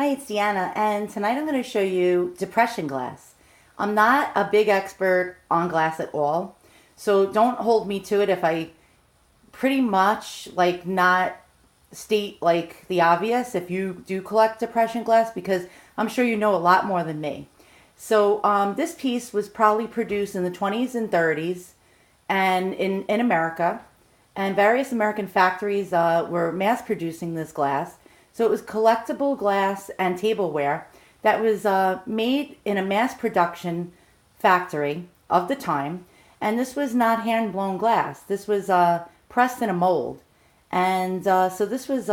Hi, it's Deanna, and tonight I'm going to show you depression glass. I'm not a big expert on glass at all, so don't hold me to it if I pretty much not state the obvious if you do collect depression glass, because I'm sure you know a lot more than me. So this piece was probably produced in the 20s and 30s and in America, and various American factories were mass producing this glass. So it was collectible glass and tableware that was made in a mass production factory of the time. And this was not hand blown glass. This was pressed in a mold. And so this was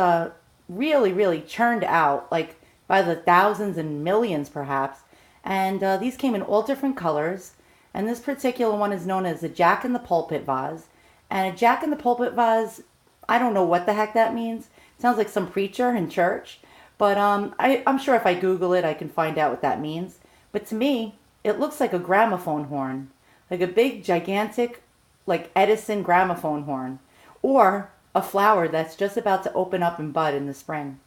really, really churned out by the thousands and millions perhaps. And these came in all different colors. And this particular one is known as the Jack in the Pulpit vase. And a Jack in the Pulpit vase, I don't know what the heck that means. Sounds like some preacher in church, but I'm sure if I Google it, I can find out what that means. But to me, it looks like a gramophone horn, like a big, gigantic, like Edison gramophone horn, or a flower that's just about to open up and bud in the spring.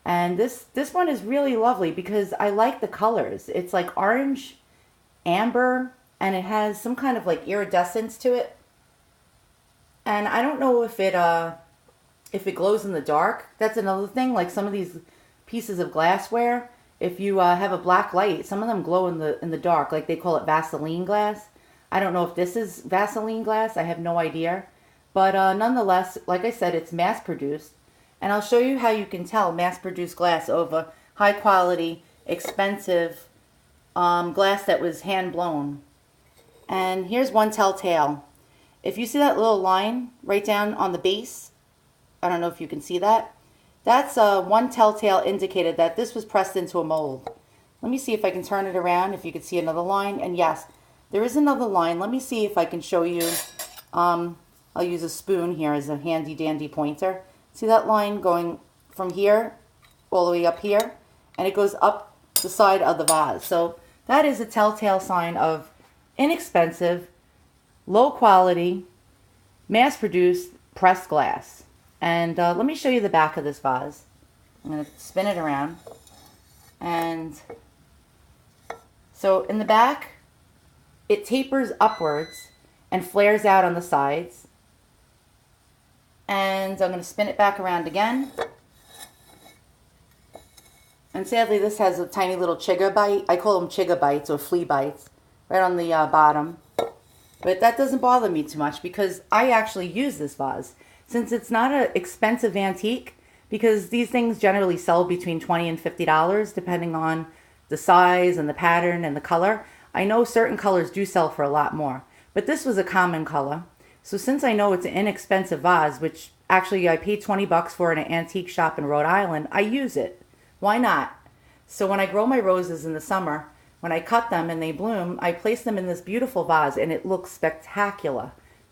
And this one is really lovely because I like the colors. It's like orange, amber, and it has some kind of like iridescence to it. And I don't know if it glows in the dark. That's another thing. Like some of these pieces of glassware, if you have a black light, some of them glow in the dark. Like they call it Vaseline glass. I don't know if this is Vaseline glass. I have no idea. But nonetheless, like I said, it's mass produced. And I'll show you how you can tell mass produced glass over high quality, expensive glass that was hand blown. And here's one telltale. If you see that little line right down on the base, I don't know if you can see that. That's one telltale indicator that this was pressed into a mold. Let me see if I can turn it around, if you can see another line. And yes, there is another line. Let me see if I can show you. I'll use a spoon here as a handy dandy pointer. See that line going from here all the way up here? And it goes up the side of the vase. So that is a telltale sign of inexpensive, low quality, mass produced pressed glass. And let me show you the back of this vase. I'm going to spin it around. And so in the back, it tapers upwards and flares out on the sides. And I'm going to spin it back around again. And sadly, this has a tiny little chigga bite. I call them chigga bites or flea bites right on the bottom. But that doesn't bother me too much because I actually use this vase. Since it's not an expensive antique, because these things generally sell between $20 and $50 depending on the size and the pattern and the color. I know certain colors do sell for a lot more, but this was a common color. So since I know it's an inexpensive vase, which actually I paid 20 bucks for in an antique shop in Rhode Island, I use it. Why not? So when I grow my roses in the summer, when I cut them and they bloom, I place them in this beautiful vase and it looks spectacular.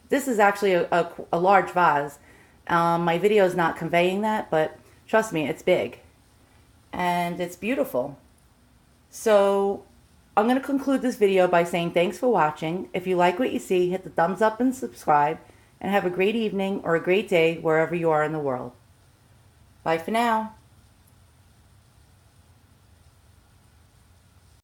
This is actually a large vase. My video is not conveying that, but trust me, it's big. And it's beautiful. So I'm going to conclude this video by saying thanks for watching. If you like what you see, hit the thumbs up and subscribe. And have a great evening or a great day wherever you are in the world. Bye for now.